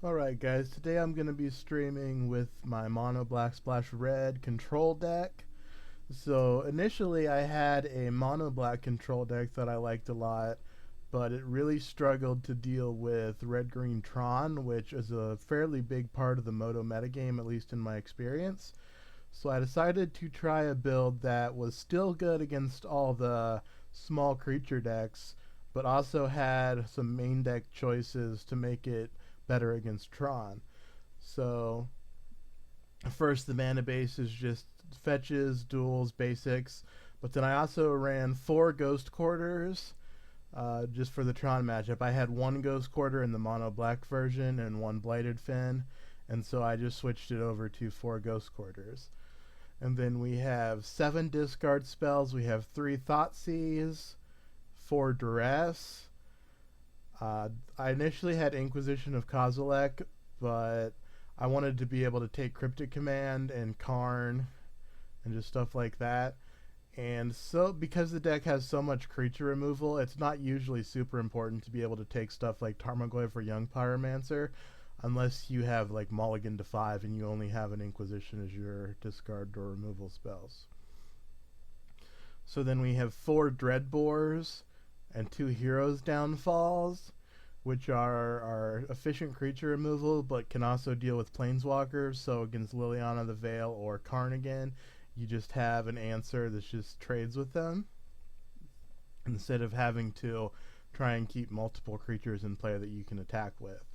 Alright guys, today I'm going to be streaming with my Mono Black Splash Red control deck. So initially I had a Mono Black control deck that I liked a lot, but it really struggled to deal with Red Green Tron, which is a fairly big part of the Moto metagame, at least in my experience. So I decided to try a build that was still good against all the small creature decks, but also had some main deck choices to make it better against Tron. So first, the mana base is just fetches, duels, basics, but then I also ran 4 Ghost Quarters just for the Tron matchup. I had 1 Ghost Quarter in the mono black version and 1 Blighted Fin, and so I just switched it over to 4 Ghost Quarters. And then we have 7 discard spells. We have 3 Thoughtseize, 4 Duress. I initially had Inquisition of Kozilek, but I wanted to be able to take Cryptic Command and Karn and just stuff like that. And so, because the deck has so much creature removal, it's not usually super important to be able to take stuff like Tarmogoyf or Young Pyromancer, unless you have like Mulligan to 5 and you only have an Inquisition as your discard or removal spells. So then we have 4 Dreadbores and 2 Heroes Downfalls, which are our efficient creature removal, but can also deal with Planeswalkers. So against Liliana the Veil or Carnigan, you just have an answer that just trades with them, instead of having to try and keep multiple creatures in play that you can attack with.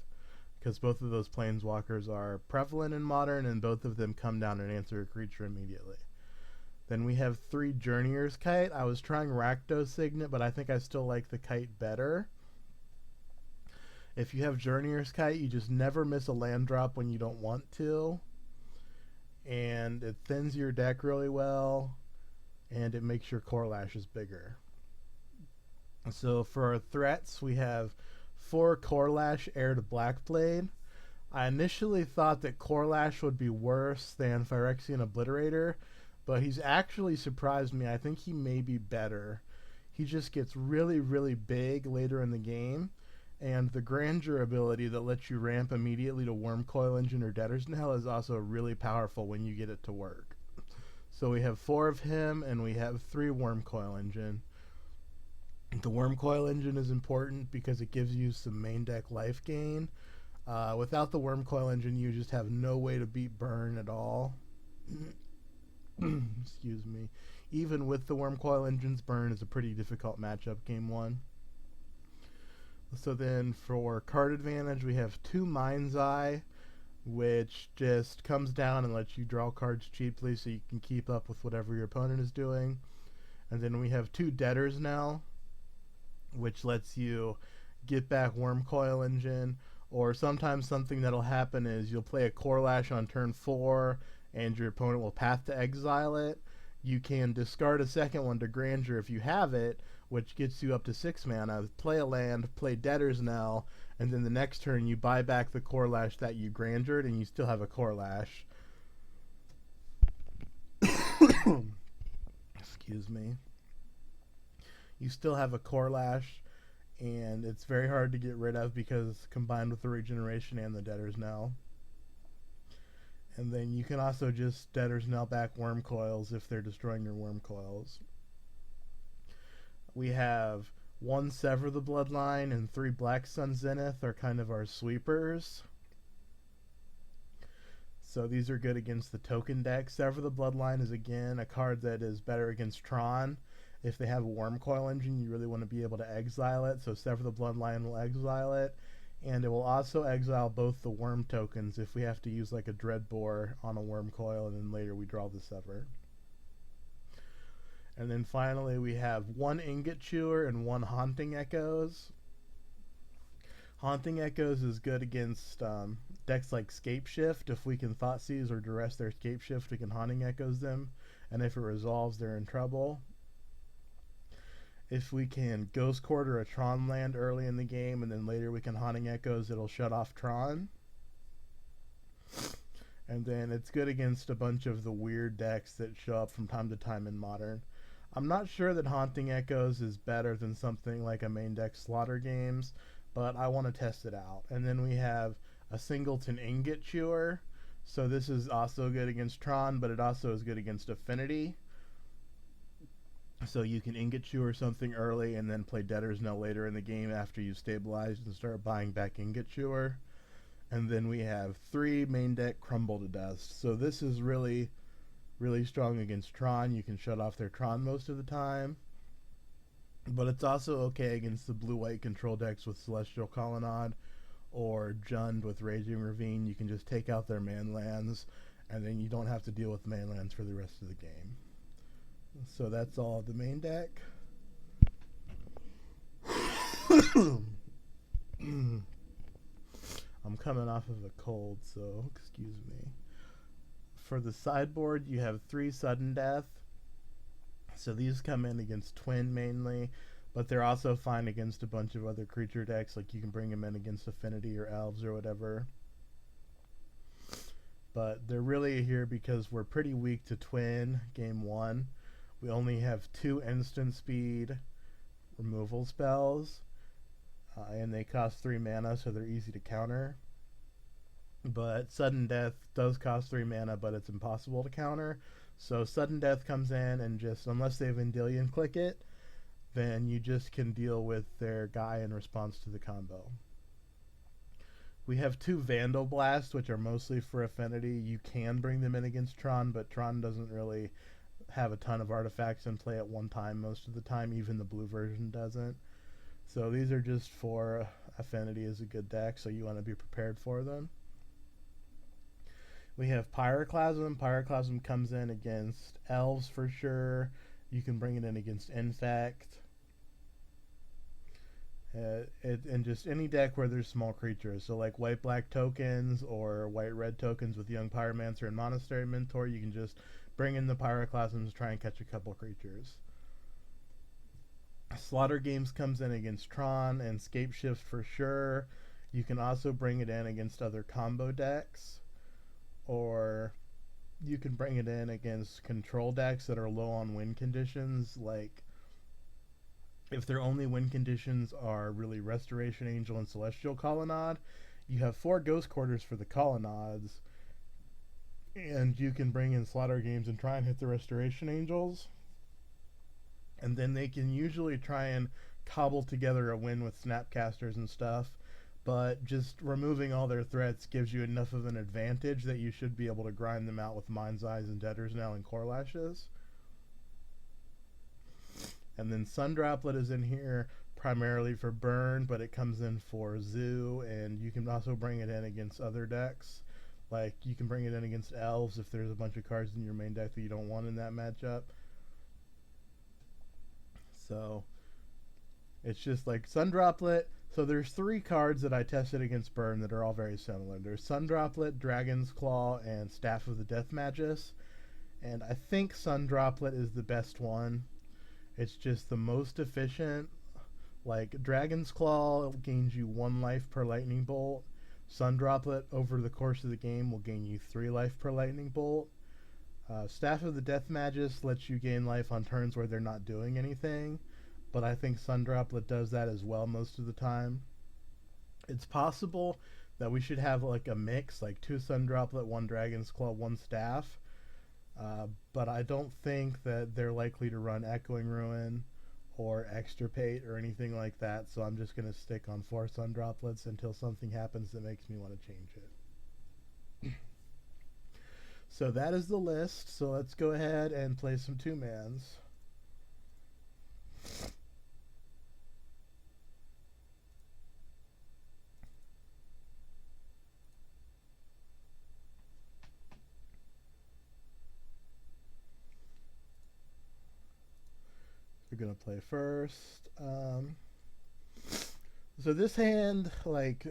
Because both of those Planeswalkers are prevalent in Modern, and both of them come down and answer a creature immediately. Then we have 3 Journeyer's Kite. I was trying Rakdos Signet, but I think I still like the Kite better. If you have Journeyer's Kite, you just never miss a land drop when you don't want to. And it thins your deck really well, and it makes your core lashes bigger. So for our threats, we have 4 Corlash Heir to Blackblade. I initially thought that Corlash would be worse than Phyrexian Obliterator, but he's actually surprised me. I think he may be better. He just gets really, really big later in the game, and the Grandeur ability that lets you ramp immediately to Wormcoil Engine or Debtor's Knell is also really powerful when you get it to work. So we have 4 of him, and we have 3 Wormcoil Engine. The Wormcoil Engine is important because it gives you some main deck life gain. Without the Wormcoil Engine, you just have no way to beat Burn at all. Excuse me. Even with the Wormcoil Engines, Burn is a pretty difficult matchup game 1. So then for card advantage, we have 2 Mind's Eye, which just comes down and lets you draw cards cheaply so you can keep up with whatever your opponent is doing. And then we have 2 Debtors Knell, which lets you get back Wormcoil Engine, or sometimes something that'll happen is you'll play a Corlash on turn 4 and your opponent will Path to Exile it. You can discard a second one to Grandeur if you have it, which gets you up to 6 mana, play a land, play Debtor's Knell, and then the next turn you buy back the Corlash that you Grandured and you still have a Corlash. Excuse me. You still have a Corlash, and it's very hard to get rid of because combined with the regeneration and the Debtor's Knell. And then you can also just Debtor's Knell back Wormcoils if they're destroying your Wormcoils. We have 1 Sever the Bloodline and 3 Black Sun Zenith are kind of our sweepers. So these are good against the token deck. Sever the Bloodline is again a card that is better against Tron. If they have a Wormcoil Engine, you really want to be able to exile it, so Sever the Bloodline will exile it. And it will also exile both the Worm tokens if we have to use like a Dreadbore on a Wormcoil, and then later we draw the Sever. And then finally we have 1 Ingot Chewer and 1 Haunting Echoes. Haunting Echoes is good against decks like Scapeshift. If we can Thoughtseize or Duress their Scapeshift, we can Haunting Echoes them, and if it resolves, they're in trouble. If we can Ghost Quarter a Tron land early in the game and then later we can Haunting Echoes, it'll shut off Tron. And then it's good against a bunch of the weird decks that show up from time to time in Modern. I'm not sure that Haunting Echoes is better than something like a main deck Slaughter Games, but I want to test it out. And then we have a singleton ingot chewer. So this is also good against Tron, but it also is good against Affinity. So you can ingot chewer something early and then play Debtor's Knell later in the game after you've stabilized and start buying back ingot chewer. And then we have 3 main deck Crumble to Dust. So this is really, really strong against Tron. You can shut off their Tron most of the time. But it's also okay against the blue-white control decks with Celestial Colonnade or Jund with Raging Ravine. You can just take out their man lands, and then you don't have to deal with man lands for the rest of the game. So that's all of the main deck. I'm coming off of a cold, so excuse me. For the sideboard, you have 3 Sudden Death. So these come in against Twin mainly, but they're also fine against a bunch of other creature decks. Like you can bring them in against Affinity or Elves or whatever. But they're really here because we're pretty weak to Twin game 1. We only have 2 instant speed removal spells, and they cost 3 mana, so they're easy to counter. But Sudden Death does cost 3 mana, but it's impossible to counter. So Sudden Death comes in, and just, unless they have Vendilion click it, then you just can deal with their guy in response to the combo. We have 2 Vandal Blast, which are mostly for Affinity. You can bring them in against Tron, but Tron doesn't really have a ton of artifacts in play at one time most of the time. Even the blue version doesn't. So these are just for Affinity is a good deck, so you want to be prepared for them. We have Pyroclasm. Pyroclasm comes in against Elves for sure. You can bring it in against Infect. And just any deck where there's small creatures. So like white-black tokens or white-red tokens with Young Pyromancer and Monastery Mentor, you can just bring in the Pyroclasms, try and catch a couple creatures. Slaughter Games comes in against Tron and Scapeshift for sure. You can also bring it in against other combo decks, or you can bring it in against control decks that are low on win conditions. Like if their only win conditions are really Restoration Angel and Celestial Colonnade, you have 4 Ghost Quarters for the Colonnades, and you can bring in Slaughter Games and try and hit the Restoration Angels, and then they can usually try and cobble together a win with Snapcasters and stuff, but just removing all their threats gives you enough of an advantage that you should be able to grind them out with Mind's Eyes and Debtor's Knell and Core Lashes. And then Sundroplet is in here primarily for burn, but it comes in for Zoo, and you can also bring it in against other decks. Like you can bring it in against Elves if there's a bunch of cards in your main deck that you don't want in that matchup. So it's just like Sundroplet. So there's 3 cards that I tested against burn that are all very similar. There's Sundroplet, Dragon's Claw, and Staff of the Death Magus. And I think Sundroplet is the best one. It's just the most efficient. Like Dragon's Claw gains you 1 life per lightning bolt. Sundroplet over the course of the game will gain you 3 life per lightning bolt. Staff of the Death Magus lets you gain life on turns where they're not doing anything, but I think Sundroplet does that as well most of the time. It's possible that we should have like a mix, like 2 Sundroplet, 1 Dragon's Claw, 1 Staff, but I don't think that they're likely to run Echoing Ruin or Extirpate or anything like that, so I'm just going to stick on 4 Sundroplets until something happens that makes me want to change it. So that is the list, so let's go ahead and play some 2-mans. We're going to play first. So this hand, like,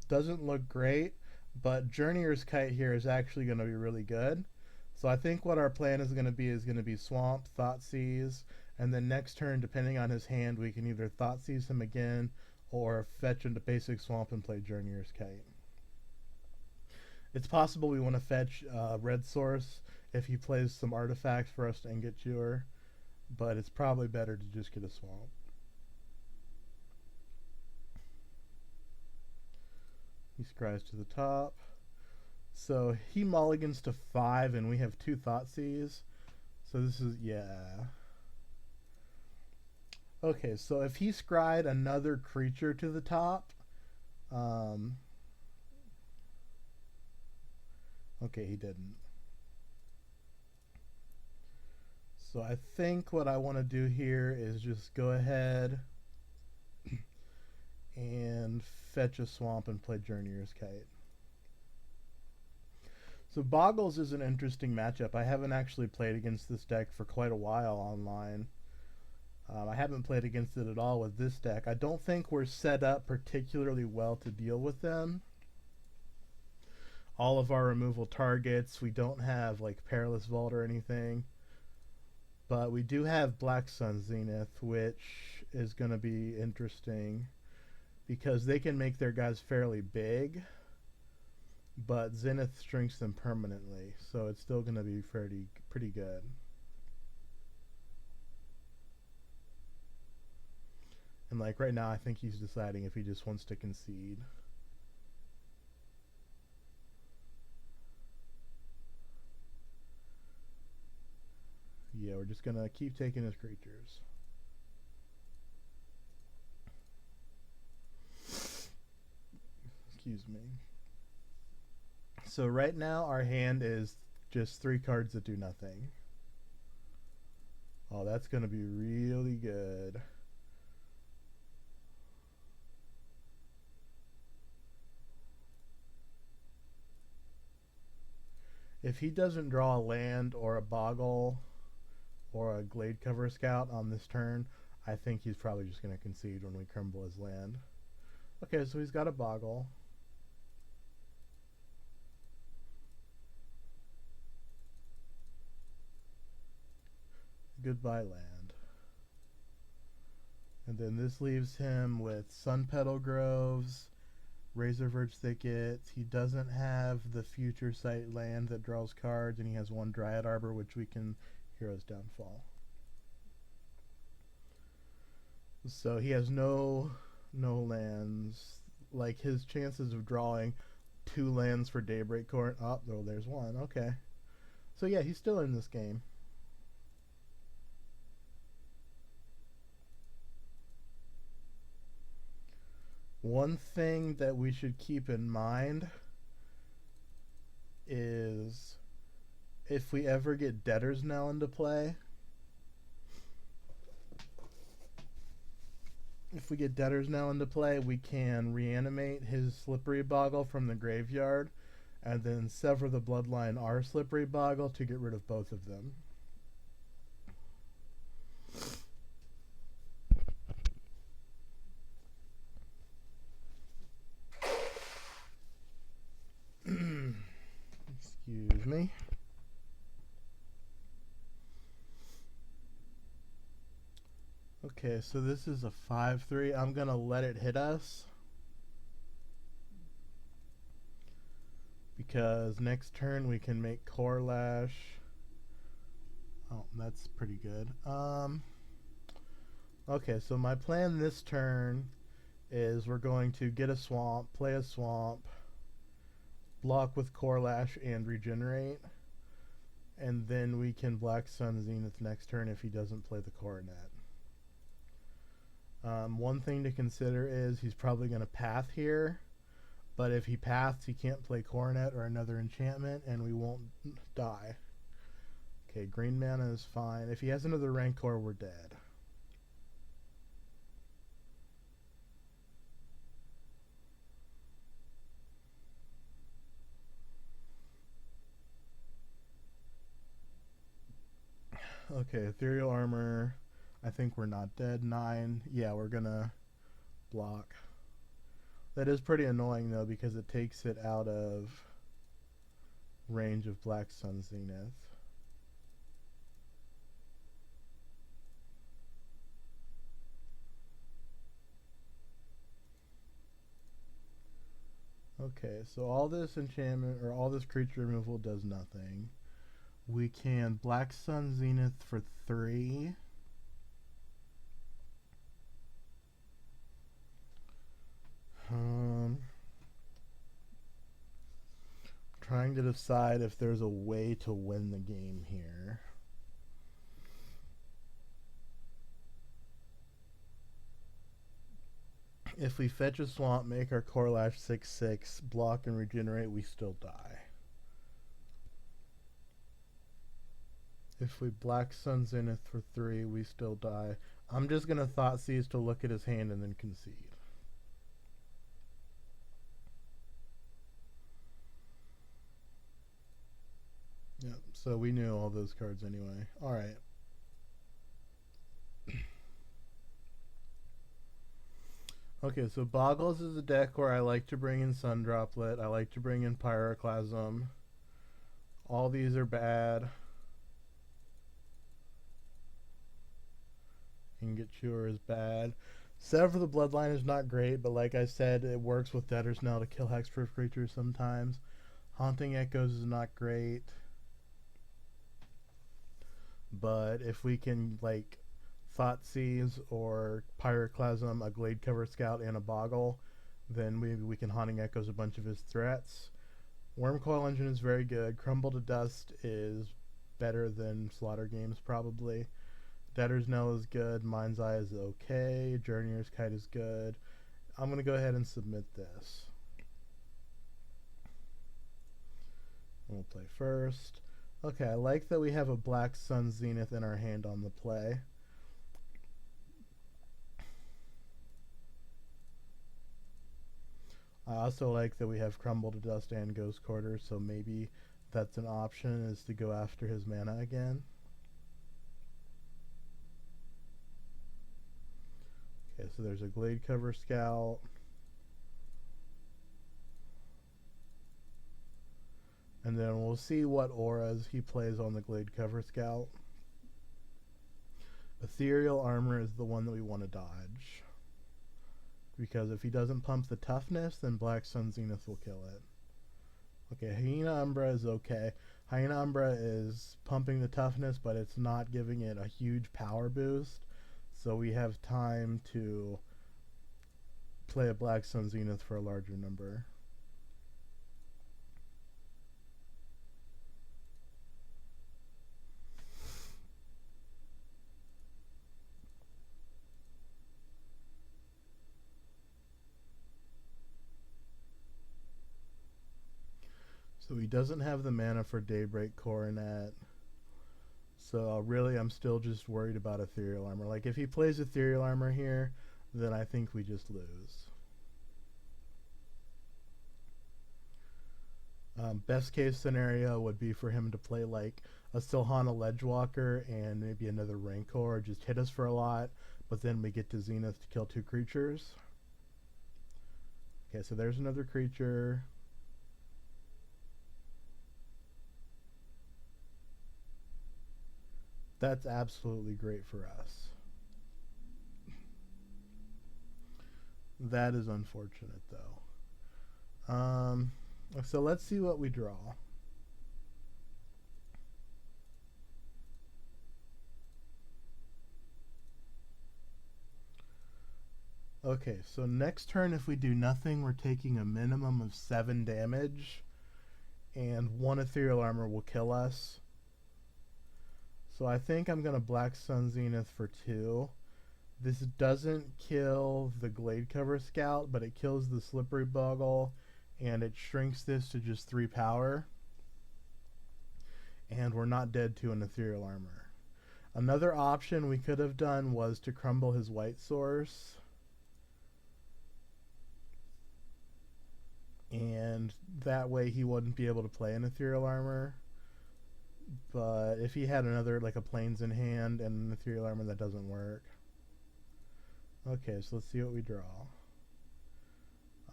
doesn't look great, but Journeyer's Kite here is actually going to be really good. So I think what our plan is going to be Swamp, Thoughtseize, and then next turn, depending on his hand, we can either Thoughtseize him again or fetch into basic Swamp and play Journeyer's Kite. It's possible we want to fetch Red Source if he plays some artifacts for us to Ingot Chewer, but it's probably better to just get a Swamp. He scries to the top. So he mulligans to 5, and we have 2 Thoughtseize. So this is, yeah. Okay, so if he scryed another creature to the top, okay, he didn't. So I think what I want to do here is just go ahead and fetch a swamp and play Journeyer's Kite. So Boggles is an interesting matchup. I haven't actually played against this deck for quite a while online. I haven't played against it at all with this deck. I don't think we're set up particularly well to deal with them. All of our removal targets, we don't have like Perilous Vault or anything. But we do have Black Sun Zenith, which is going to be interesting because they can make their guys fairly big, but Zenith shrinks them permanently, so it's still going to be pretty good. And like right now, I think he's deciding if he just wants to concede. Yeah, we're just going to keep taking his creatures. Excuse me. So right now our hand is just 3 cards that do nothing. Oh, that's going to be really good. If he doesn't draw a land or a Boggle or a Glade Cover Scout on this turn, I think he's probably just going to concede when we crumble his land. Okay, so he's got a Boggle. Goodbye land. And then this leaves him with Sun Petal Groves, Razor Verge Thicket. He doesn't have the Future Sight land that draws cards, and he has 1 Dryad Arbor, which we can Hero's Downfall. So he has no lands. Like his chances of drawing 2 lands for Daybreak Court. Oh, there's 1. Okay. So yeah, he's still in this game. One thing that we should keep in mind is if we ever get Debtor's Knell into play, we can reanimate his Slippery Boggle from the graveyard and then sever the Bloodline our Slippery Boggle to get rid of both of them. Excuse me. Okay, so this is a 5/3. I'm gonna let it hit us because next turn we can make Core Lash. Oh, that's pretty good. Okay, so my plan this turn is we're going to get a swamp, play a swamp, block with Core Lash and regenerate, and then we can Black Sun Zenith next turn if he doesn't play the Coronet. One thing to consider is he's probably going to path here, but if he paths, he can't play Coronet or another enchantment, and we won't die. Okay, green mana is fine. If he has another Rancor, we're dead. Okay, Ethereal Armor. I think we're not dead. 9. Yeah, we're gonna block. That is pretty annoying though because it takes it out of range of Black Sun Zenith. Okay, so all this enchantment or all this creature removal does nothing. We can Black Sun Zenith for 3. Trying to decide if there's a way to win the game here. If we fetch a swamp, make our Corlash 6/6, block and regenerate, we still die. If we Black Sun Zenith for 3, we still die. I'm just going to Thoughtseize to look at his hand and then concede. Yep, so we knew all those cards anyway. Alright. Okay, so Boggles is a deck where I like to bring in Sun Droplet. I like to bring in Pyroclasm. All these are bad. Ingot Chewer is bad. Sever the Bloodline is not great, but like I said, it works with Debtor's Knell to kill Hexproof creatures sometimes. Haunting Echoes is not great. But if we can, like, Thoughtseize or Pyroclasm, a Gladecover Scout, and a Boggle, then maybe we can Haunting Echoes a bunch of his threats. Wormcoil Engine is very good. Crumble to Dust is better than Slaughter Games, probably. Debtor's Knell is good. Mind's Eye is okay. Journeyer's Kite is good. I'm going to go ahead and submit this. We'll play first. Okay, I like that we have a Black Sun Zenith in our hand on the play. I also like that we have Crumble to Dust and Ghost Quarter, so maybe that's an option, is to go after his mana again. Okay, so there's a Gladecover Scout. And then we'll see what auras he plays on the Gladecover Scout. Ethereal Armor is the one that we want to dodge. Because if he doesn't pump the toughness, then Black Sun Zenith will kill it. Okay, Hyena Umbra is okay. Hyena Umbra is pumping the toughness, but it's not giving it a huge power boost. So we have time to play a Black Sun Zenith for a larger number. So he doesn't have the mana for Daybreak Coronet. So really, I'm still just worried about Ethereal Armor. Like, if he plays Ethereal Armor here, then I think we just lose. Best case scenario would be for him to play like a Silhana Ledgewalker and maybe another Rancor, just hit us for a lot, but then we get to Zenith to kill 2 creatures. Okay, so there's another creature. That's absolutely great for us. That is unfortunate, though. So let's see what we draw. Okay, so next turn, if we do nothing, we're taking a minimum of 7 damage, and 1 Ethereal Armor will kill us. So I think I'm going to Black Sun Zenith for 2. This doesn't kill the Gladecover Scout, but it kills the Slippery Boggle, and it shrinks this to just 3 power. And we're not dead to an Ethereal Armor. Another option we could have done was to crumble his White Source. And that way he wouldn't be able to play an Ethereal Armor. But if he had another, like a Plains in hand and an Ethereal Armor, that doesn't work. Okay, so let's see what we draw.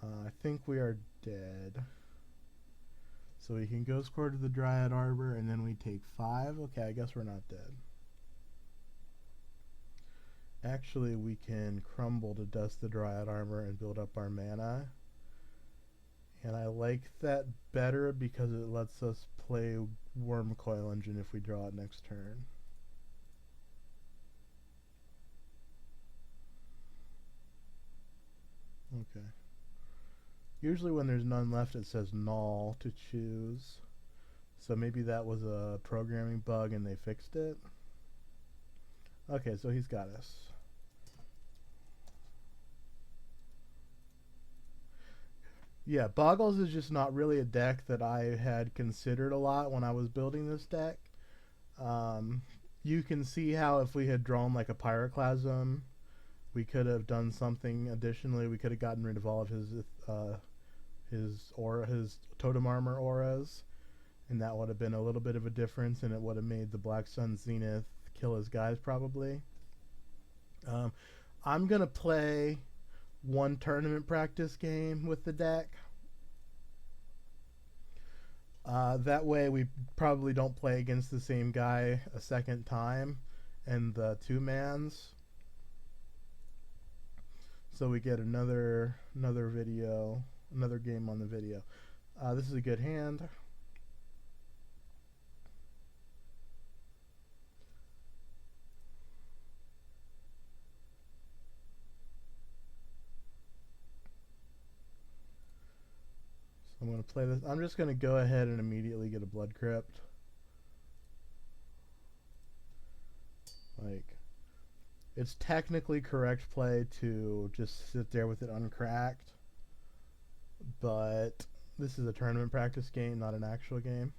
I think we are dead. So we can Ghost Quarter to the Dryad Arbor, and then we take 5. Okay, I guess we're not dead. Actually, we can Crumble to Dust the Dryad Armor and build up our mana. And I like that better because it lets us play Wormcoil Engine if we draw it next turn. Okay. Usually when there's none left, it says null to choose. So maybe that was a programming bug and they fixed it. Okay, so he's got us. Yeah, Boggles is just not really a deck that I had considered a lot when I was building this deck. You can see how if we had drawn like a Pyroclasm, we could have done something additionally. We could have gotten rid of all of his totem armor auras, and that would have been a little bit of a difference, and it would have made the Black Sun Zenith kill his guys probably. I'm gonna play one tournament practice game with the deck. That way we probably don't play against the same guy a second time and the two mans. So we get another video, another game on the video. This is a good hand. I'm going to play this. I'm just going to go ahead and immediately get a Blood Crypt. Like, it's technically correct play to just sit there with it uncracked, but this is a tournament practice game, not an actual game.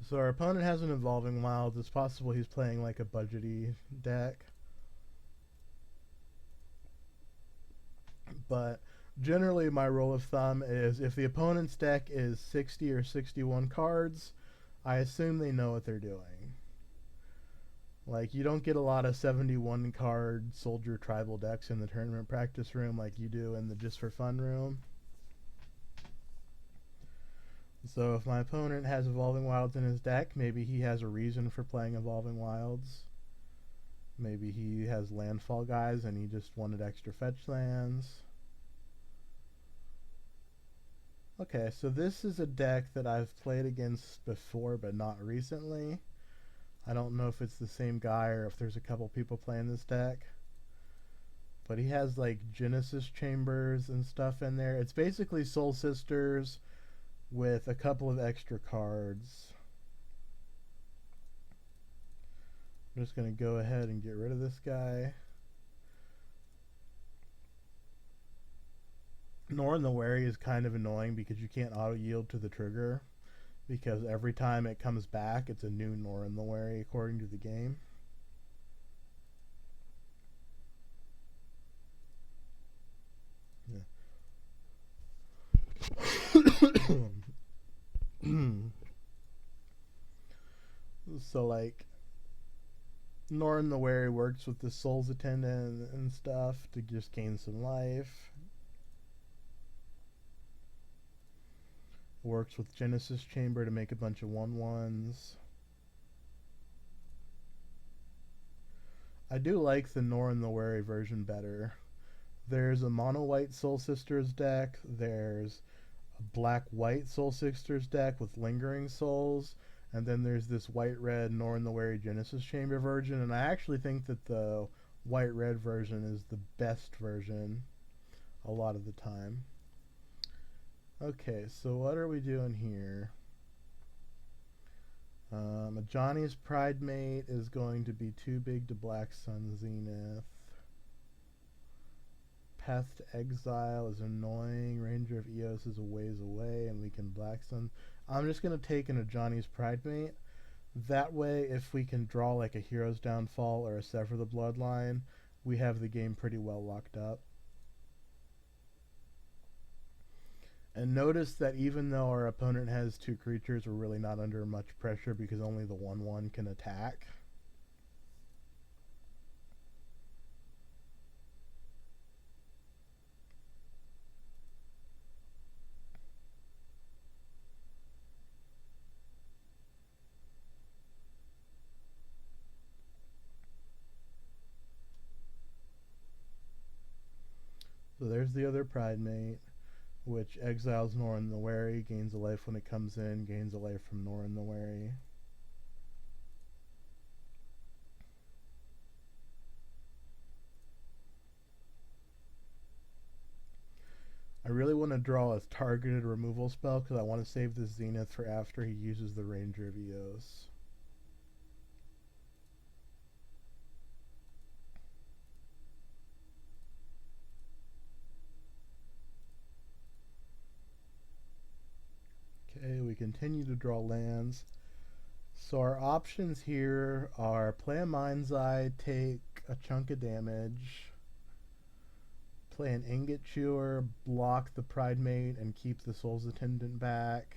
So our opponent has an Evolving Wilds. It's possible he's playing like a budgety deck. But generally my rule of thumb is if the opponent's deck is 60 or 61 cards, I assume they know what they're doing. Like, you don't get a lot of 71 card soldier tribal decks in the tournament practice room like you do in the just for fun room. So if my opponent has Evolving Wilds in his deck, maybe he has a reason for playing Evolving Wilds. Maybe he has landfall guys and he just wanted extra fetch lands. Okay, so this is a deck that I've played against before, but not recently. I don't know if it's the same guy or if there's a couple people playing this deck. But he has like Genesis Chambers and stuff in there. It's basically Soul Sisters with a couple of extra cards. I'm just going to go ahead and get rid of this guy. Norn the Wary is kind of annoying because you can't auto-yield to the trigger, because every time it comes back, it's a new Norn the Wary according to the game. So like, Norn the Wary works with the Soul's Attendant and stuff to just gain some life. Works with Genesis Chamber to make a bunch of 1/1s. I do like the Norn the Wary version better. There's a mono-white Soul Sisters deck. There's a black-white Soul Sisters deck with Lingering Souls. And then there's this white-red Norn the Wary Genesis Chamber version. And I actually think that the white-red version is the best version a lot of the time. Okay, so what are we doing here? A Johnny's Pridemate is going to be too big to Black Sun Zenith. Path to Exile is annoying. Ranger of Eos is a ways away, and we can Black Sun. I'm just going to take in a Johnny's Pridemate. That way, if we can draw like a Hero's Downfall or a Sever the Bloodline, we have the game pretty well locked up. And notice that even though our opponent has two creatures, we're really not under much pressure because only the 1/1 can attack. So there's the other Pridemate, which exiles Norn the Wary, gains a life when it comes in, gains a life from Norn the Wary. I really want to draw a targeted removal spell because I want to save this Zenith for after he uses the Ranger of Eos. Okay, we continue to draw lands. So our options here are play a Mind's Eye, take a chunk of damage, play an Ingot Chewer, block the Pridemate and keep the Soul's Attendant back,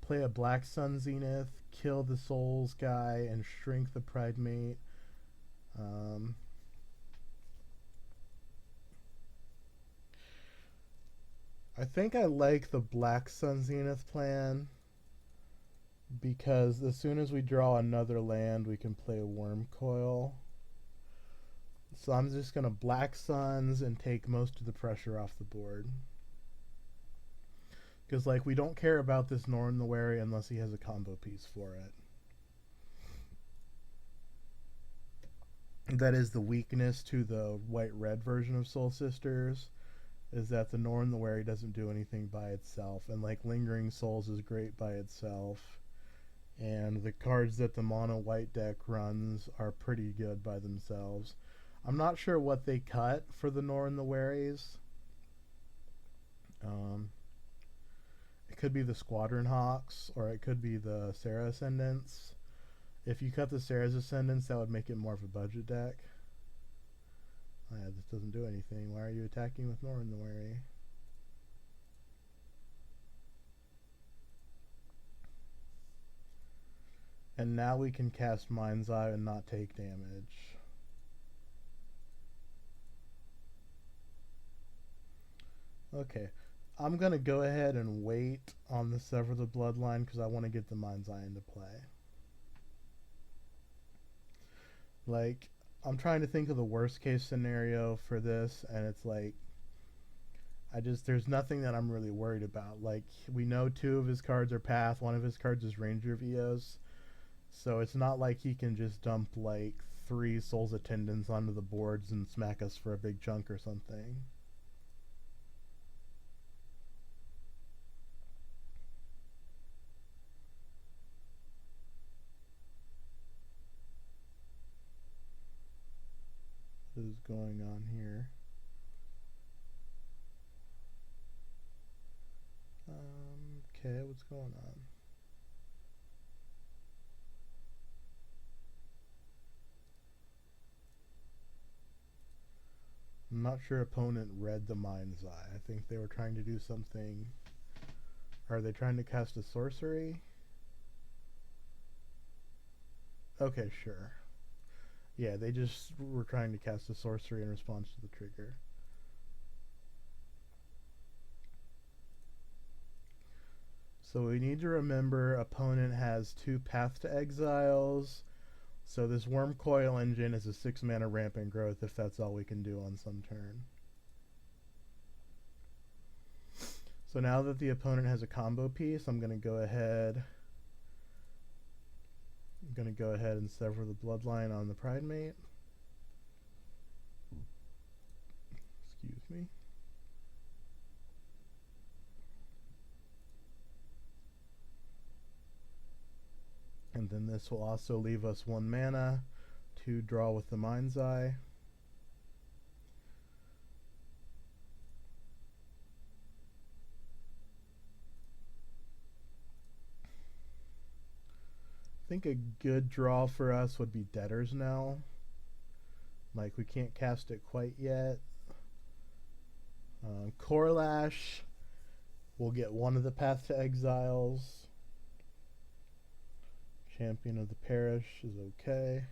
play a Black Sun Zenith, kill the Souls guy and shrink the Pridemate. I think I like the Black Sun Zenith plan because as soon as we draw another land, we can play a Worm Coil. So I'm just going to Black Suns and take most of the pressure off the board. Because, like, we don't care about this Norn the Wary unless he has a combo piece for it. That is the weakness to the white-red version of Soul Sisters, is that the Norn the Wary doesn't do anything by itself. And, like, Lingering Souls is great by itself. And the cards that the mono white deck runs are pretty good by themselves. I'm not sure what they cut for the Norn the Waries. It could be the Squadron Hawks, or it could be the Sarah Ascendants. If you cut the Sarah's Ascendants, that would make it more of a budget deck. Oh yeah, this doesn't do anything. Why are you attacking with Norn the Wary? And now we can cast Mind's Eye and not take damage. Okay, I'm going to go ahead and wait on the Sever the Bloodline because I want to get the Mind's Eye into play. Like, I'm trying to think of the worst case scenario for this, and it's like, there's nothing that I'm really worried about. Like, we know 2 of his cards are Path, 1 of his cards is Ranger of Eos, so it's not like he can just dump, like, 3 Soul's Attendants onto the boards and smack us for a big chunk or something. What is going on here? Okay, what's going on? I'm not sure opponent read the Mind's Eye. I think they were trying to do something. Are they trying to cast a sorcery? Okay, sure. Yeah, they just were trying to cast a sorcery in response to the trigger. So we need to remember opponent has 2 Path to Exiles. So this Worm Coil engine is a 6 mana Rampant Growth if that's all we can do on some turn. So now that the opponent has a combo piece, I'm going to go ahead and sever the Bloodline on the Pridemate. Excuse me. And then this will also leave us 1 mana to draw with the Mind's Eye. I think a good draw for us would be Debtor's Knell. Like, we can't cast it quite yet. Corlash will get 1 of the Path to Exiles. Champion of the Parish is okay.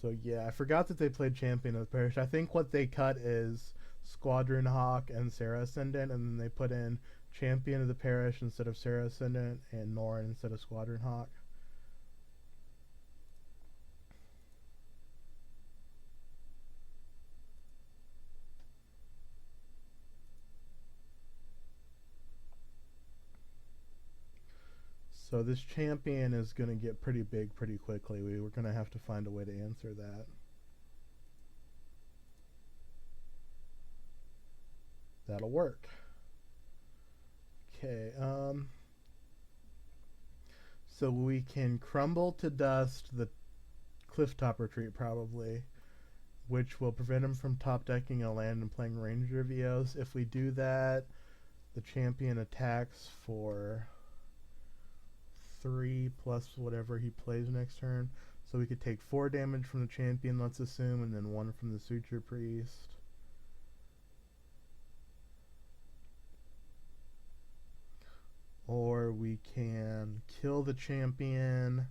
So yeah, I forgot that they played Champion of the Parish. I think what they cut is Squadron Hawk and Sarah Ascendant, and then they put in Champion of the Parish instead of Sarah Ascendant and Norn instead of Squadron Hawk. So this champion is going to get pretty big pretty quickly. We're going to have to find a way to answer that. That'll work. Okay, so we can crumble to dust the clifftop retreat probably, which will prevent him from top decking a land and playing Ranger VOs. If we do that, the champion attacks for 3 plus whatever he plays next turn. So we could take 4 damage from the champion, let's assume, and then 1 from the Suture Priest. Or we can kill the champion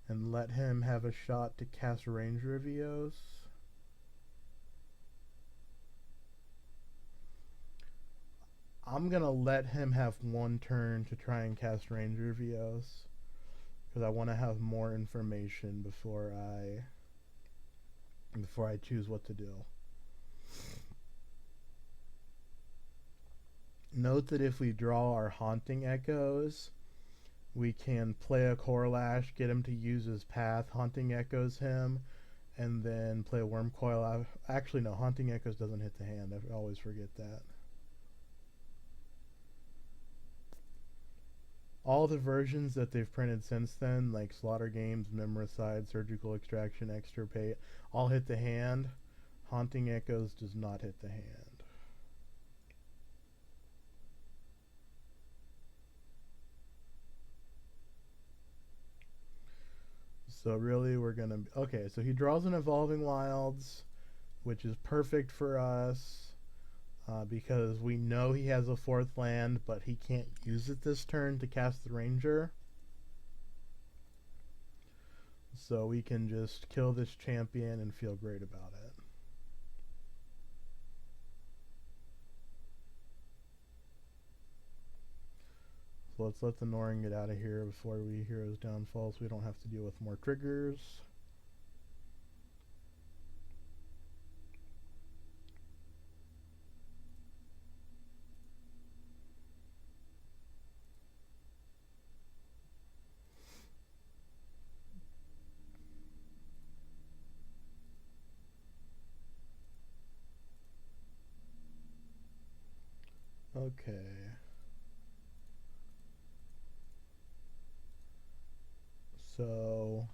and let him have a shot to cast Ranger VOs. I'm going to let him have 1 turn to try and cast Ranger VOs, because I want to have more information before I choose what to do. Note that if we draw our Haunting Echoes, we can play a Corlash, get him to use his path, Haunting Echoes him, and then play a Wormcoil. Actually, no, Haunting Echoes doesn't hit the hand. I always forget that. All the versions that they've printed since then, like Slaughter Games, Memoricide, Surgical Extraction, Extirpate, all hit the hand. Haunting Echoes does not hit the hand. So really we're going to... Okay, so he draws an Evolving Wilds, which is perfect for us because we know he has a 4th land, but he can't use it this turn to cast the Ranger. So we can just kill this champion and feel great about it. So let's let the Norin get out of here before we Hero's Downfall so we don't have to deal with more triggers. Okay. So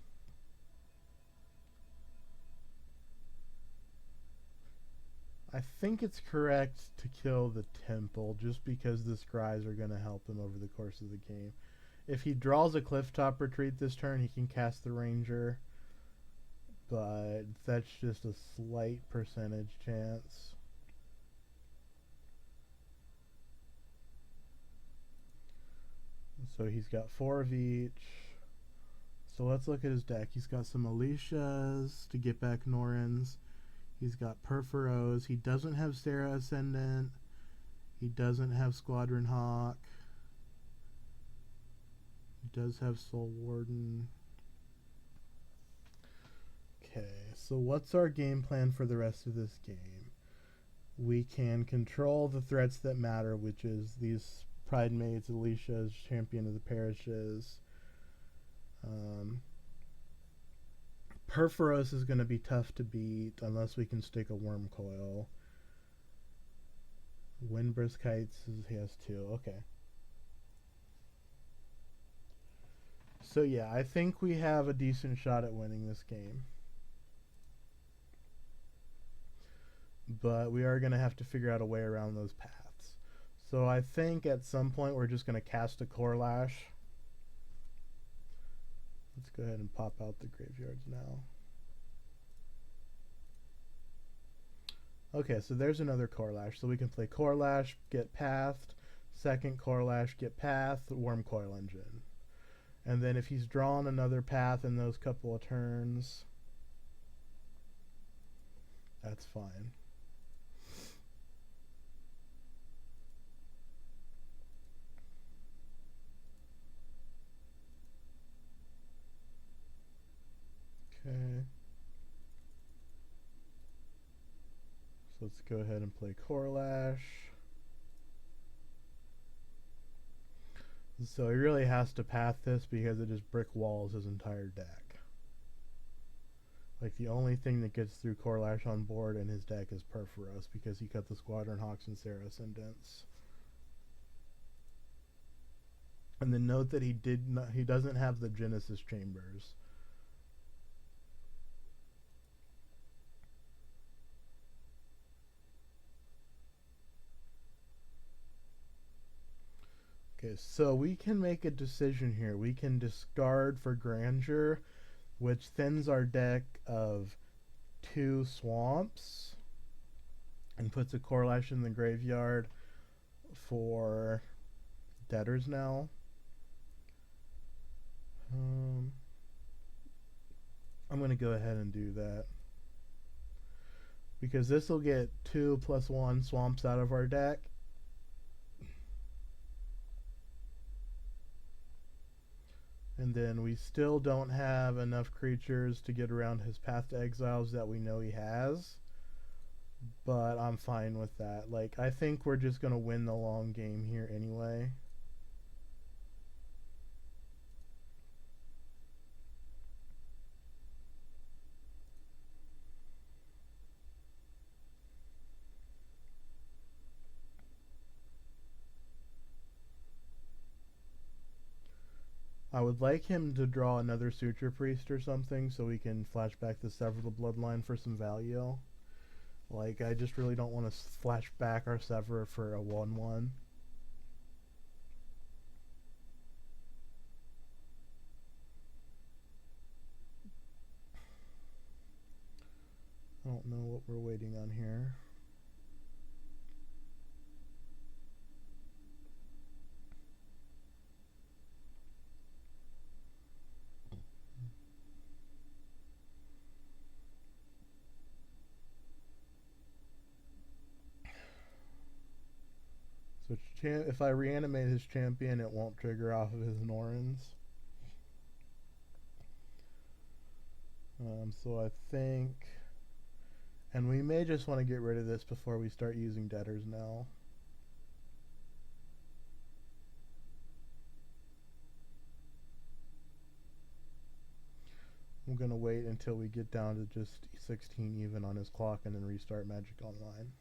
I think it's correct to kill the Temple just because the Scries are going to help him over the course of the game. If he draws a Clifftop Retreat this turn, he can cast the Ranger, but that's just a slight percentage chance. So he's got 4 of each. So let's look at his deck. He's got some Alicias to get back Norins. He's got Perforos. He doesn't have Sarah Ascendant. He doesn't have Squadron Hawk. He does have Soul Warden. Okay, so what's our game plan for the rest of this game? We can control the threats that matter, which is these Pride Maids, Alicia's, Champion of the Parishes. Perforos is going to be tough to beat unless we can stick a Wormcoil. Windbrisk Kites, he has 2. Okay. So yeah, I think we have a decent shot at winning this game. But we are going to have to figure out a way around those paths. So I think at some point we're just going to cast a Corlash. Let's go ahead and pop out the graveyards now. Okay, so there's another Corlash. So we can play Corlash, get Pathed, second Corlash, get Pathed, Wormcoil Engine. And then if he's drawn another path in those couple of turns, that's fine. Okay. So let's go ahead and play Corlash. So he really has to path this because it just brick walls his entire deck. Like, the only thing that gets through Corlash on board in his deck is Perforos because he cut the Squadron Hawks and Sarah Ascendants. And then note that he doesn't have the Genesis Chambers. Okay, so we can make a decision here. We can discard for Grandeur, which thins our deck of 2 swamps and puts a Corlash in the graveyard for Debtor's Knell. I'm going to go ahead and do that, because this will get 2+1 swamps out of our deck. And then we still don't have enough creatures to get around his Path to Exiles that we know he has. But I'm fine with that. Like, I think we're just going to win the long game here anyway. I would like him to draw another Suture Priest or something so we can flash back the Sever the Bloodline for some value. Like, I just really don't want to flash back our Sever for a 1/1. I don't know what we're waiting on here. So if I reanimate his champion, it won't trigger off of his Norins. So I think... And we may just want to get rid of this before we start using Debtor's Knell. I'm going to wait until we get down to just 16 even on his clock and then restart Magic Online.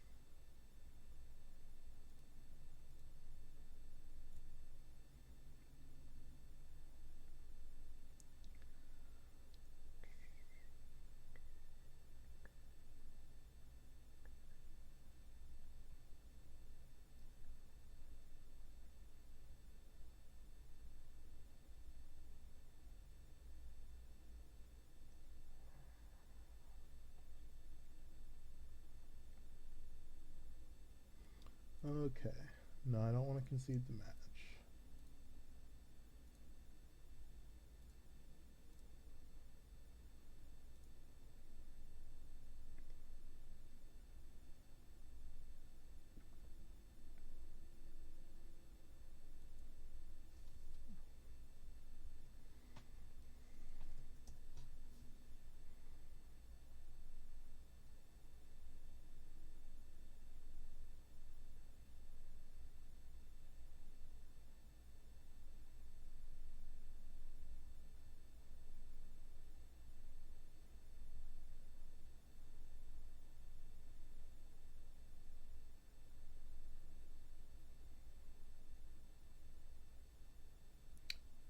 Okay. No, I don't want to concede the match.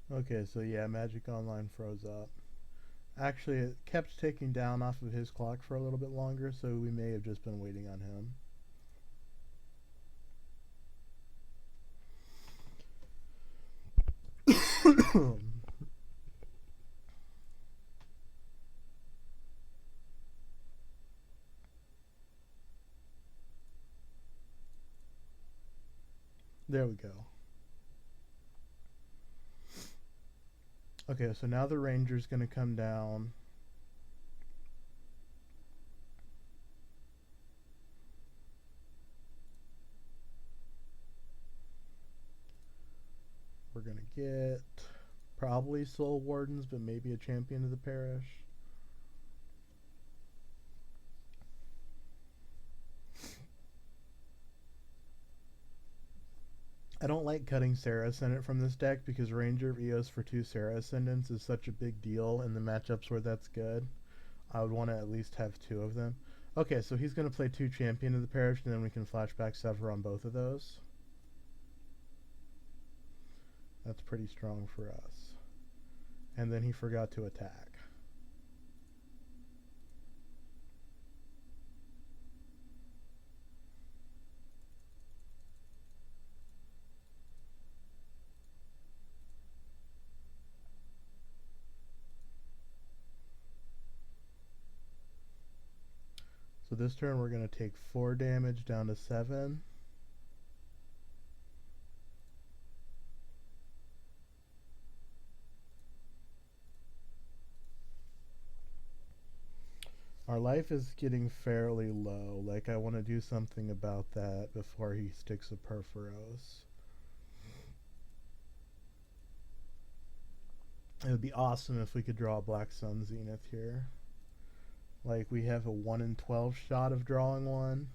Okay, so yeah, Magic Online froze up. Actually, it kept ticking down off of his clock for a little bit longer, so we may have just been waiting on him. There we go. Okay, so now the Ranger's going to come down. We're going to get probably Soul Wardens, but maybe a Champion of the Parish. I don't like cutting Sarah Ascendant from this deck because Ranger of Eos for 2 Sarah Ascendants is such a big deal in the matchups where that's good. I would want to at least have 2 of them. Okay, so he's going to play 2 Champion of the Parish, and then we can flashback Sever on both of those. That's pretty strong for us. And then he forgot to attack. So this turn we're going to take 4 damage down to 7. Our life is getting fairly low. Like, I want to do something about that before he sticks a Perforos. It would be awesome if we could draw a Black Sun Zenith here. Like, we have a 1 in 12 shot of drawing one.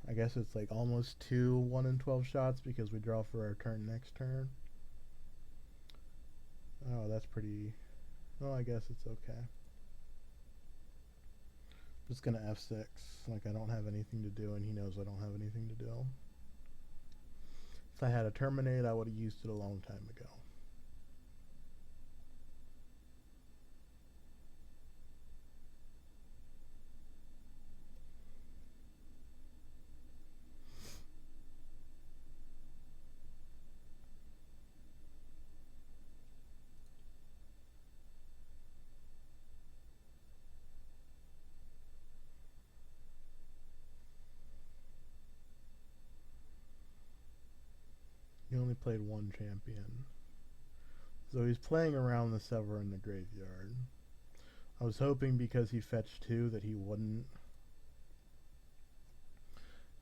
I guess it's like almost 2 1 in 12 shots because we draw for our turn next turn. Oh, that's pretty... Oh, I guess it's okay. Just gonna F6. Like, I don't have anything to do, and he knows I don't have anything to do. If I had a Terminate, I would have used it a long time ago. He only played 1 champion. So he's playing around the Sever in the graveyard. I was hoping because he fetched 2 that he wouldn't.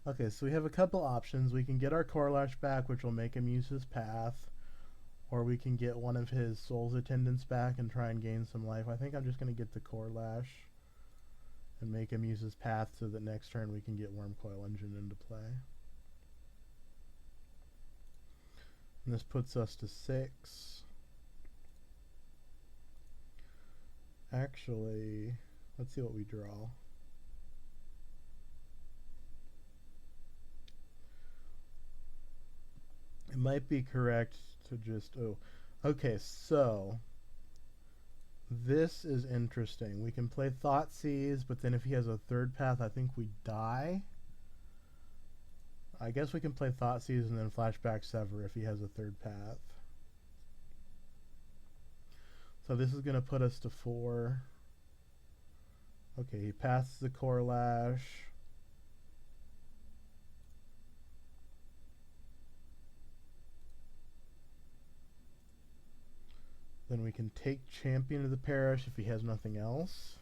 Okay, so we have a couple options. We can get our Corlash back, which will make him use his path. Or we can get one of his Soul's Attendants back and try and gain some life. I think I'm just going to get the Corlash and make him use his path so that next turn we can get Wormcoil Engine into play. And this puts us to 6. Actually, let's see what we draw. It might be correct to just... Oh, okay, so this is interesting. We can play Thoughtseize, but then if he has a 3rd path, I think we die. I guess we can play Thoughtseize and then flashback Sever if he has a 3rd path. So this is going to put us to 4. Okay, he passes the Corlash. Then we can take Champion of the Parish if he has nothing else.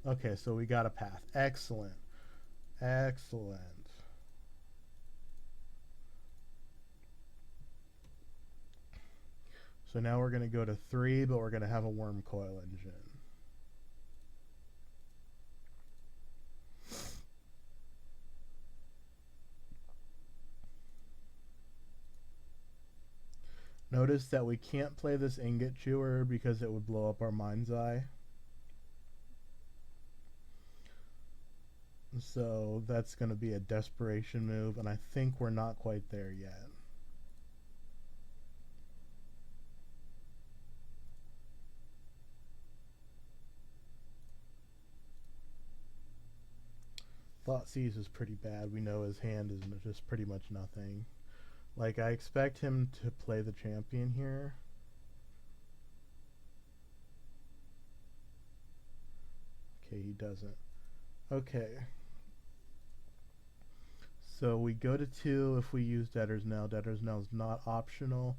Okay, so we got a path. Excellent. Excellent. So now we're going to go to 3, but we're going to have a Wormcoil Engine. Notice that we can't play this Ingot Chewer because it would blow up our Mind's Eye. So that's going to be a desperation move, and I think we're not quite there yet. Thoughtseize is pretty bad. We know his hand is just pretty much nothing. Like, I expect him to play the champion here. Okay, he doesn't. Okay. So we go to 2 if we use Debtor's Knell. Debtor's Knell is not optional.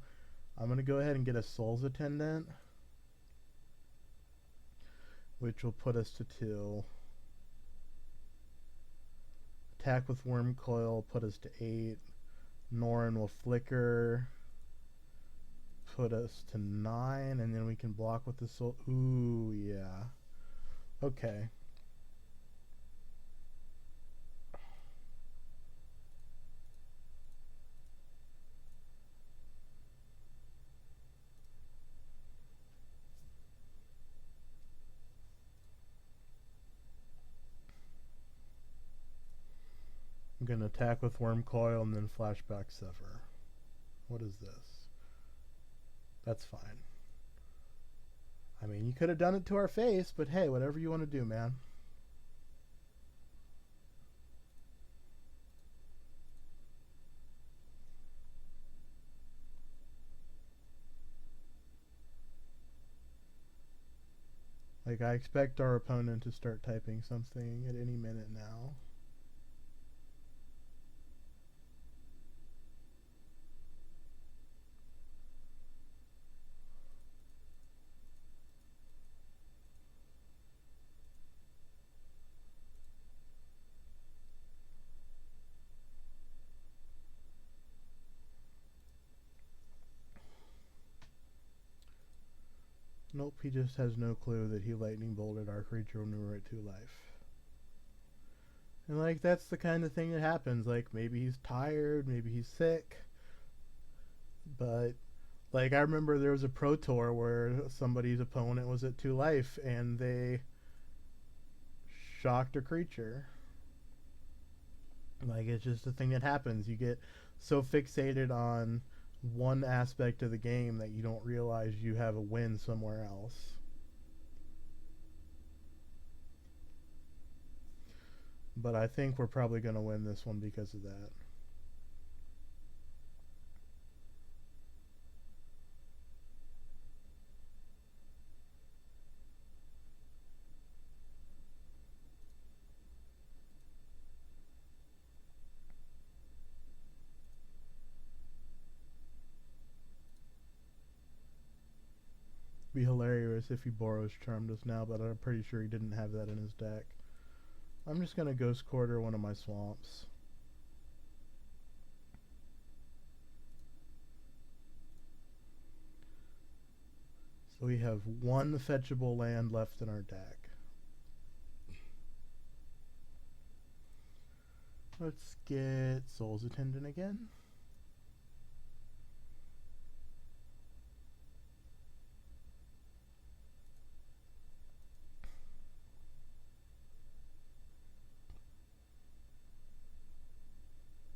I'm going to go ahead and get a Soul's Attendant, which will put us to 2. Attack with Wormcoil, put us to 8. Norn will flicker, put us to 9, and then we can block with the soul. Ooh, yeah. Okay. I'm going to attack with Worm Coil and then Flashback Sever. What is this? That's fine. I mean, you could have done it to our face, but hey, whatever you want to do, man. Like, I expect our opponent to start typing something at any minute now. Nope, he just has no clue that he lightning bolted our creature when we were at 2 life. And like, that's the kind of thing that happens. Like, maybe he's tired, maybe he's sick. But like, I remember there was a pro tour where somebody's opponent was at 2 life and they shocked a creature. Like, it's just a thing that happens. You get so fixated on one aspect of the game that you don't realize you have a win somewhere else. But I think we're probably going to win this one because of that. Be hilarious if he borrows Charmed Us now, but I'm pretty sure he didn't have that in his deck. I'm just going to Ghost Quarter one of my swamps. So we have 1 fetchable land left in our deck. Let's get Soul's Attendant again.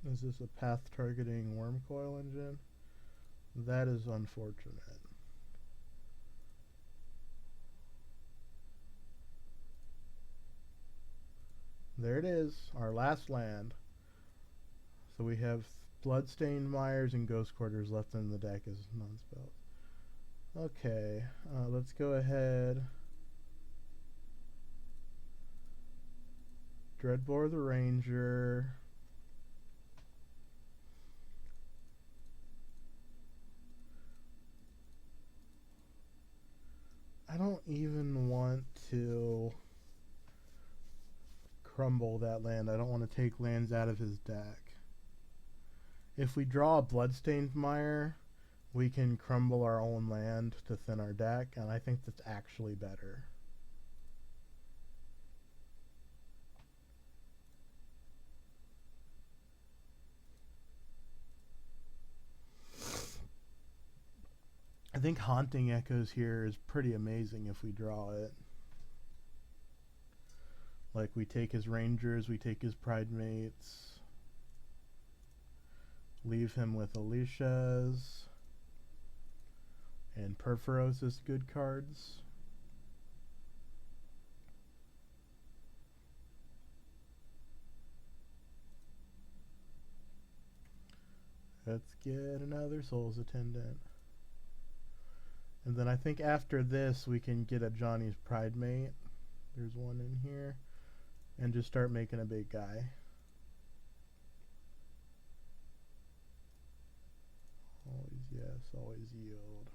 Is this a path targeting Worm Coil engine? That is unfortunate. There it is, our last land. So we have Bloodstained Mires and Ghost Quarters left in the deck as non-spells. Okay, let's go ahead. Dreadbore the Ranger. I don't even want to crumble that land. I don't want to take lands out of his deck. If we draw a Bloodstained Mire, we can crumble our own land to thin our deck, and I think that's actually better. I think Haunting Echoes here is pretty amazing if we draw it. Like, we take his Rangers, we take his Pridemates, leave him with Alicia's, and Perforos is good cards. Let's get another Soul's Attendant. And then I think after this we can get a Johnny's Pridemate. There's one in here. And just start making a big guy. Always yes, always yield.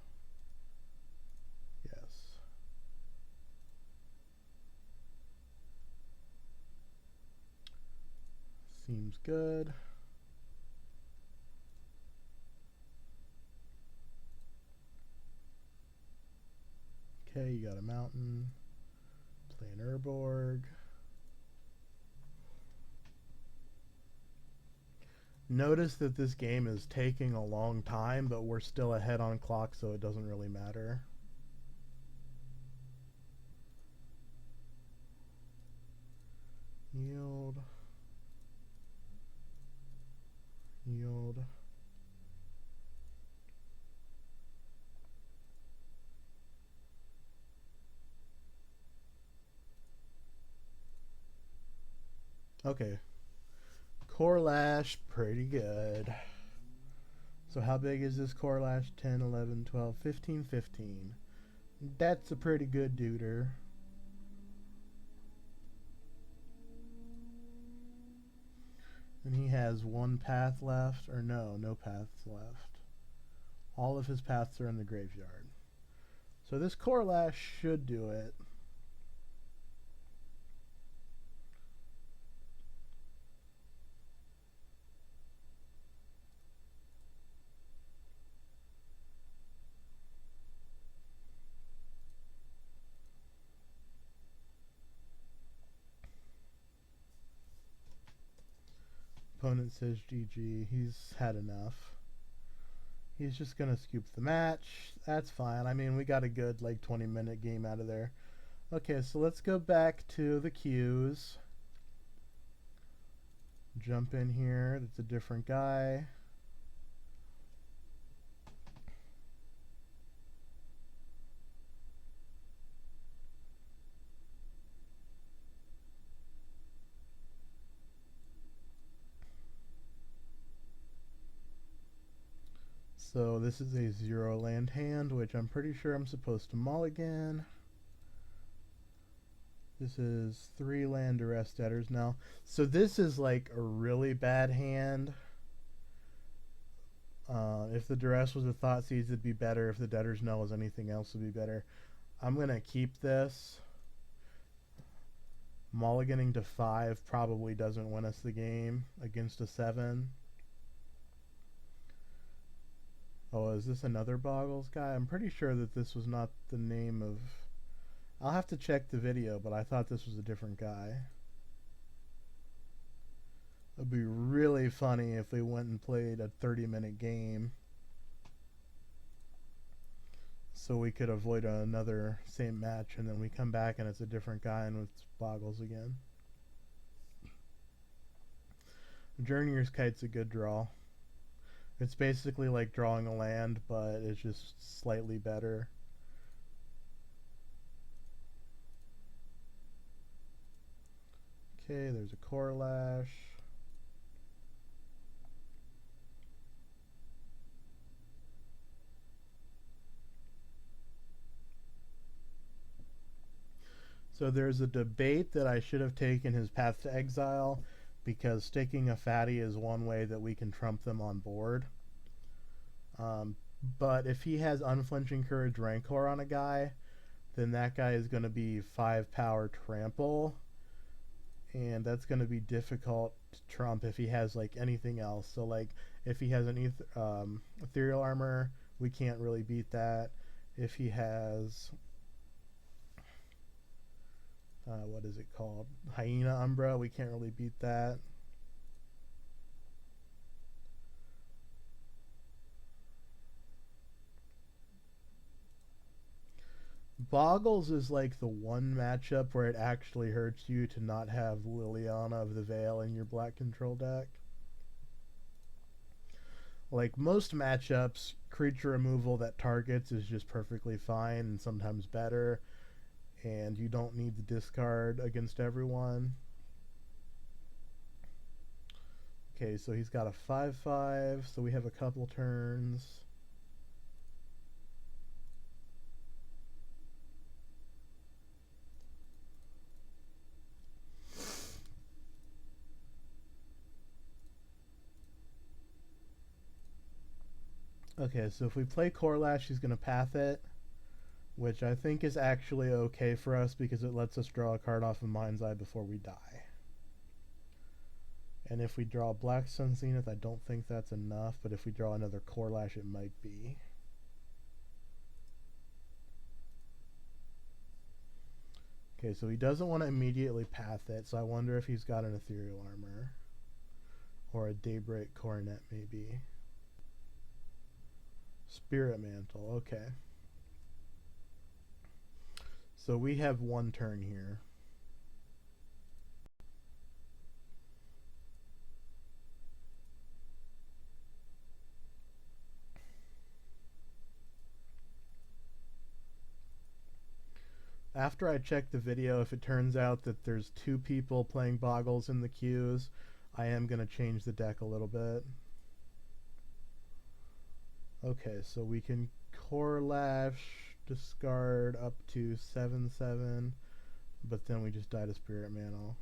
Yes. Seems good. Okay, you got a mountain. Play an Urborg. Notice that this game is taking a long time, but we're still ahead on clock, so it doesn't really matter. Yield. Okay. Core Lash, pretty good. So how big is this Core Lash? 10, 11, 12, 15, 15. That's a pretty good duder. And he has one path left, or no paths left. All of his paths are in the graveyard. So this Core Lash should do it. Opponent says GG. He's had enough. He's just going to scoop the match. That's fine. I mean, we got a good, like, 20-minute game out of there. Okay, so let's go back to the queues. Jump in here. That's a different guy. So this is a 0 land hand, which I'm pretty sure I'm supposed to mulligan. This is 3 land arrest debtors now. So this is like a really bad hand. If the duress was a thought seeds, it'd be better. If the debtors no was anything else, it'd be better. I'm gonna keep this. Mulliganing to 5 probably doesn't win us the game against a 7. Oh, is this another Boggles guy? I'm pretty sure that this was not the name of... I'll have to check the video, but I thought this was a different guy. It'd be really funny if we went and played a 30-minute game so we could avoid another same match, and then we come back and it's a different guy and it's Boggles again. Journeyer's Kite's a good draw. It's basically like drawing a land, but it's just slightly better. Okay, there's a Core Lash. So there's a debate that I should have taken his Path to Exile, because sticking a fatty is one way that we can trump them on board. But if he has Unflinching Courage Rancor on a guy, then that guy is going to be 5 power trample, and that's going to be difficult to trump if he has like anything else. So like if he has an ethereal armor, we can't really beat that. If he has what is it called, Hyena Umbra, we can't really beat that. Boggles is like the one matchup where it actually hurts you to not have Liliana of the Veil in your black control deck. Like most matchups, creature removal that targets is just perfectly fine and sometimes better, and you don't need to discard against everyone. Okay, so he's got a 5/5, so we have a couple turns. Okay, so if we play Core Lash, he's going to path it, which I think is actually okay for us because it lets us draw a card off of Mind's Eye before we die. And if we draw Black Sun Zenith, I don't think that's enough, but if we draw another Core Lash, it might be. Okay, so he doesn't want to immediately path it, so I wonder if he's got an Ethereal Armor. Or a Daybreak Coronet, maybe. Spirit Mantle, okay. So we have one turn here. after I check the video, if it turns out that there's 2 people playing Boggles in the queues, I am going to change the deck a little bit. Okay, so we can Core Lash, discard up to 7/7, but then we just die to Spirit Mantle.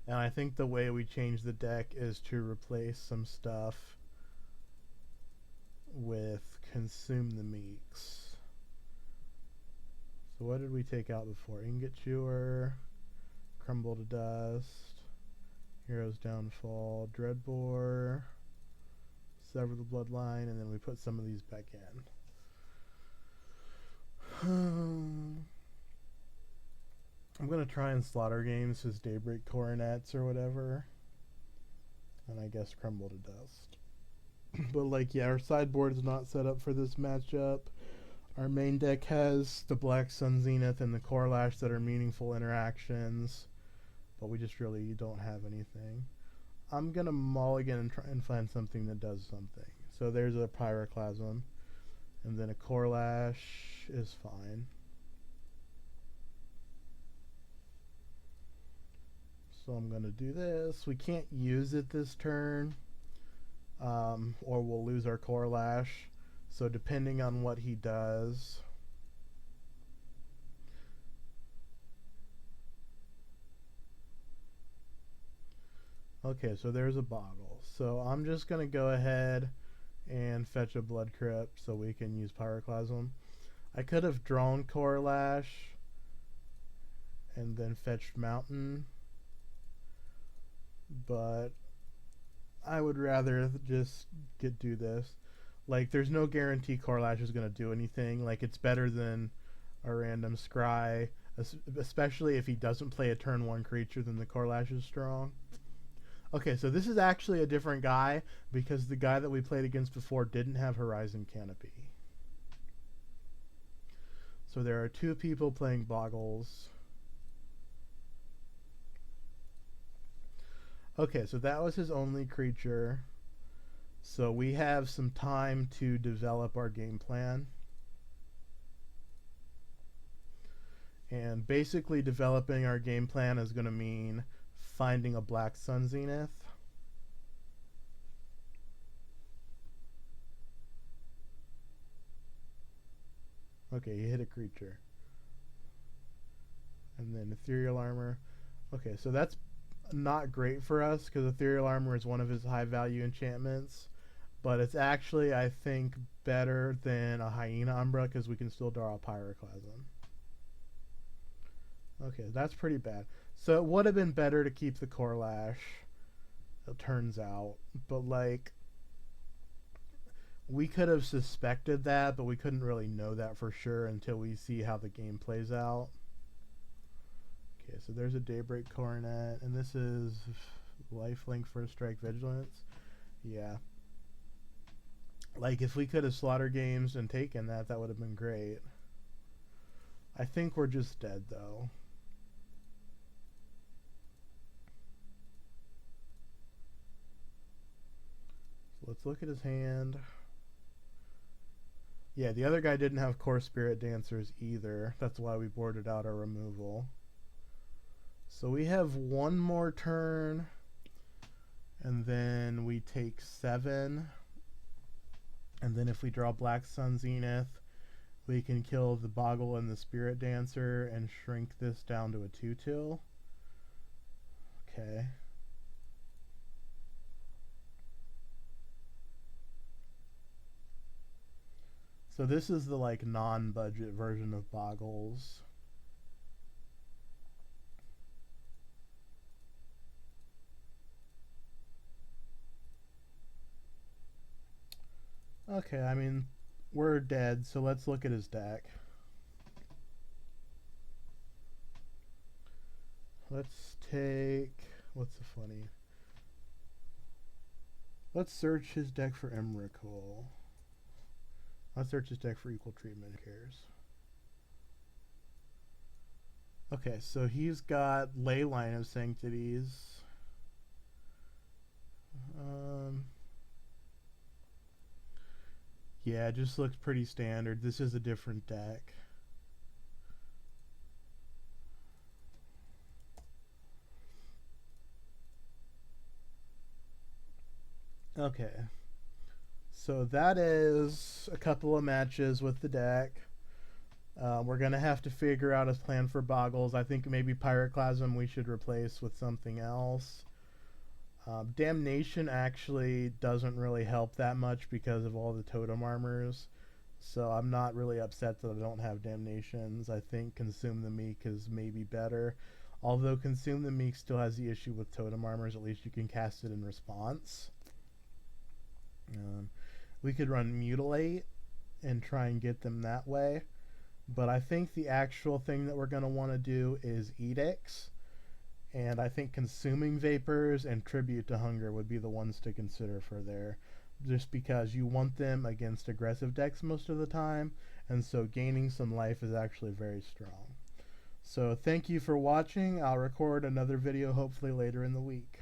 And I think the way we change the deck is to replace some stuff with Consume the Meeks. So what did we take out before? Ingot Chewer, Crumble to Dust, Hero's Downfall, Dreadbore, Sever the Bloodline, and then we put some of these back in. I'm going to try and slaughter games as Daybreak Coronets or whatever. And I guess Crumble to Dust. But like, yeah, our sideboard is not set up for this matchup. Our main deck has the Black Sun Zenith and the Core Lash that are meaningful interactions. But we just really don't have anything. I'm going to mulligan and try and find something that does something. So there's a Pyroclasm. And then a Core Lash is fine. So I'm going to do this. We can't use it this turn, or we'll lose our Core Lash. So depending on what he does. Okay, so there's a Boggle. So I'm just going to go ahead and fetch a Blood Crypt so we can use Pyroclasm. I could have drawn Core Lash and then fetched Mountain, but I would rather just do this. Like, there's no guarantee Core Lash is going to do anything. Like, it's better than a random Scry, especially if he doesn't play a turn 1 creature, then the Core Lash is strong. Okay, so this is actually a different guy because the guy that we played against before didn't have Horizon Canopy. So there are 2 people playing Boggles. Okay, so that was his only creature. So we have some time to develop our game plan. And basically developing our game plan is going to mean finding a Black Sun Zenith. Okay, he hit a creature. And then Ethereal Armor. Okay, so that's not great for us because Ethereal Armor is one of his high value enchantments. But it's actually, I think, better than a Hyena Umbra because we can still draw a Pyroclasm. Okay, that's pretty bad. So it would have been better to keep the Core Lash, it turns out. But, like, we could have suspected that, but we couldn't really know that for sure until we see how the game plays out. Okay, so there's a Daybreak Coronet, and this is Lifelink First Strike Vigilance. Yeah. Like, if we could have Slaughter Games and taken that, that would have been great. I think we're just dead, though. So let's look at his hand. Yeah, the other guy didn't have Core Spirit Dancers either. That's why we boarded out our removal. So we have one more turn, and then we take 7. And then if we draw Black Sun Zenith, we can kill the Boggle and the Spirit Dancer and shrink this down to a 2/2. Okay. So this is the like non-budget version of Boggles. Okay, I mean, we're dead, so let's look at his deck. Let's take... what's the funny? Let's search his deck for Emrakul. Let's search his deck for Equal Treatment. Who cares? Okay, so he's got Leyline of Sanctities. Yeah, it just looks pretty standard. This is a different deck. Okay. So that is a couple of matches with the deck. We're going to have to figure out a plan for Boggles. I think maybe Pyroclasm we should replace with something else. Damnation actually doesn't really help that much because of all the totem armors. So I'm not really upset that I don't have Damnations. I think Consume the Meek is maybe better. Although Consume the Meek still has the issue with totem armors, at least you can cast it in response. We could run Mutilate and try and get them that way. But I think the actual thing that we're going to want to do is Edicts. And I think Consuming Vapors and Tribute to Hunger would be the ones to consider for there. Just because you want them against aggressive decks most of the time. And so gaining some life is actually very strong. So thank you for watching. I'll record another video hopefully later in the week.